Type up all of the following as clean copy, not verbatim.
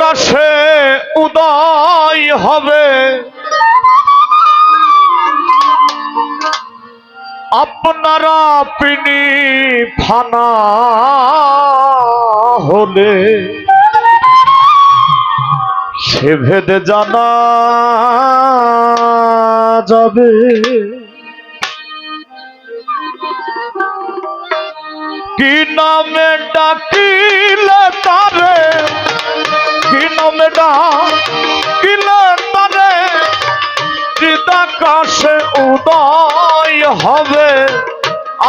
আকাশে উদয় হবে আপনারা পিনি ফানা হলে সে ভেদে জানা যাবে কি নামে ডাকিলে তারে কি নামে ডাকিলে তারে চিদাকাশে উদয় হবে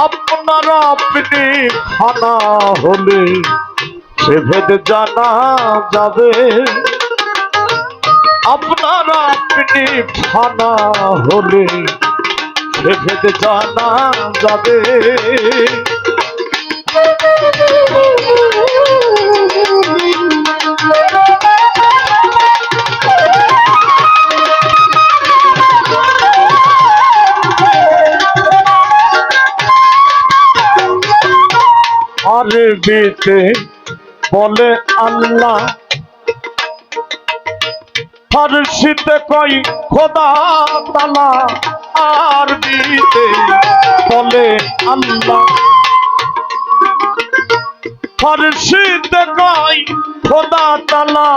আপনারা আপনি খানা হলে সে ভেদ জানা যাবে আপনারা আপনি খানা হলে সে ভেদ জানা যাবে আরবিতে বলে আল্লাহ ফারসিতে কই খোদা তাআলা আরবিতে বলে আল্লাহ ফারসিতে কই খোদা তাআলা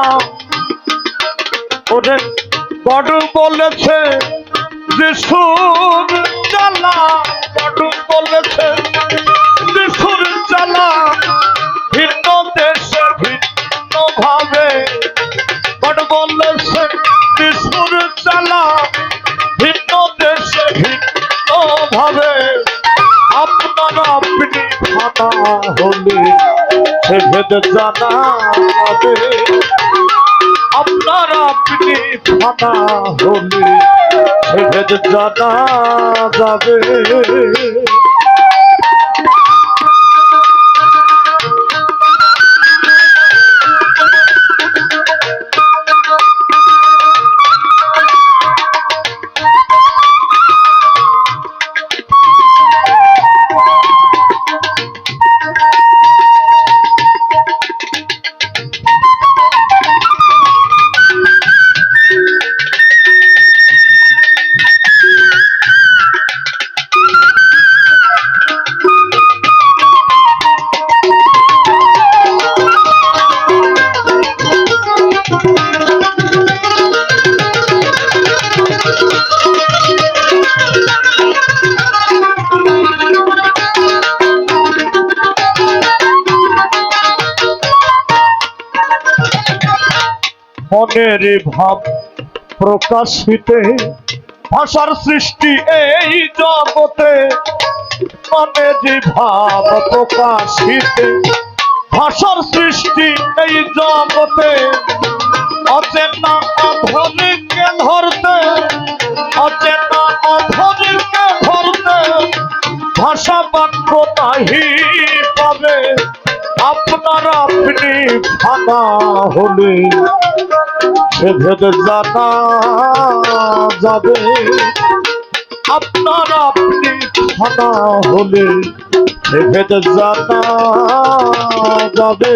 ওরে বড় বলেছে যিশুর জ্বালা বড় বলেছে যিশুর জ্বালা ভিন্ন দেশে ভিন্ন ভাবে বড় বলেছে যিশুর জ্বালা ভিন্ন দেশে ভিন্ন ভাবে আপনারা আপনি খানা হলে সে ভেদ জানা যাবে আপনারা আপনি খানা হলে সে ভেদ জানা যাবে মনের ভাব প্রকাশিতে ভাষার সৃষ্টি এই জগতে মনের ভাব প্রকাশিতে ভাষার সৃষ্টি এই জগতে অচেনা অধনিকে ধরতে অচেনা অধনিকে ধরতে ভাষা বাক্য তাহি পাবে আপনারা আপনি খানা হলে সে ভেদ জানা যাবে আপনারা আপনি খানা হলে সে ভেদ জানা যাবে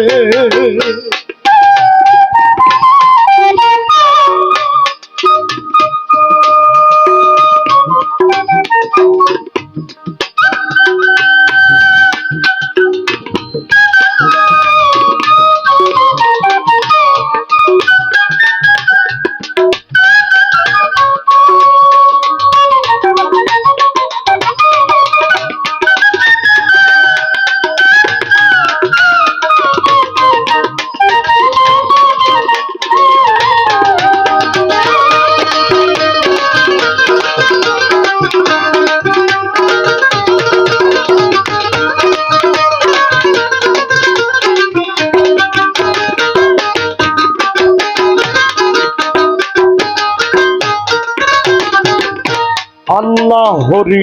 আল্লাহ হরি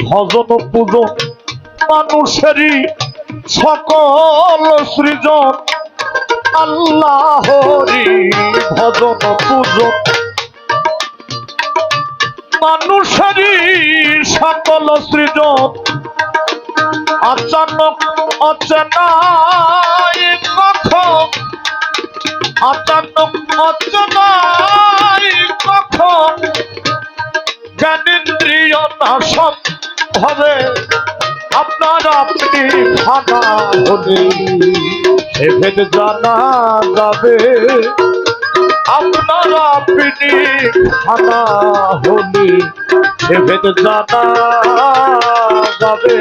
ভজন পূজন মানুষেরই সকল সৃজন আল্লাহ হরি ভজন পূজন মানুষেরই সকল সৃজন আচানক অচেনা কখন আচানক অচনায় কখন জ্ঞানেন্দ্রিয় নাশক হবে আপনার আপনি ফানা হলে সে ভেদ জানা যাবে আপনার আপনি ফানা হলে সে ভেদ জানা যাবে।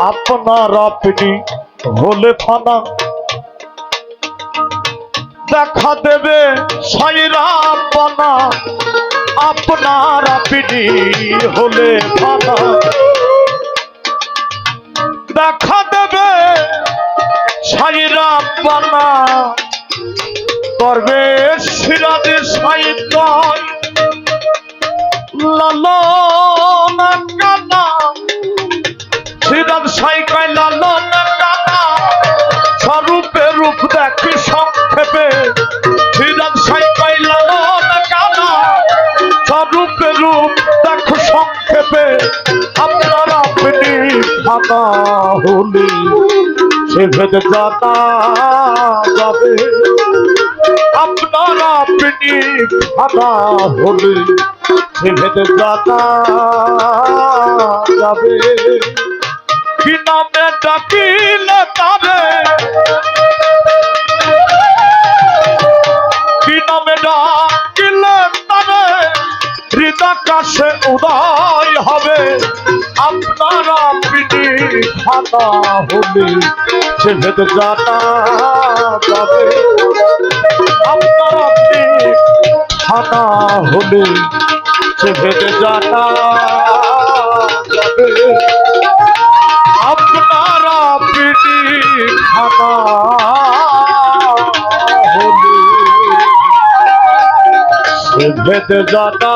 আপনার আপনি হলে ফানা দেখা দেবে সাইরাপনা আপনার আপনি হলে ফানা দেখা দেবে সাইরাপনা করবে সিরাজে সাইদ লালন কানা সিরাজ সাইকাই লালন কানা স্বরূপে রূপ দেখি সংক্ষেপে সিরাজ সাইকাই লালন কানা স্বরূপে রূপ দেখো সংক্ষেপে আপনার আপনি ফানা হলে সে ভেদ জানা যাবে আপনার আপনি ফানা হলে সে ভেদ জানা যাবে। কি নামে ডাকিলে তারে কি নামে ডাকিলে তারে হৃদাকাশে উদয় হবে আপনার আপনি ফানা হলে সে ভেদ জানা যাবে আপনার আপনি ফানা হলে সে ভেদ জানা যাবে আপনার আপনি ফানা হলে সে ভেদ জানা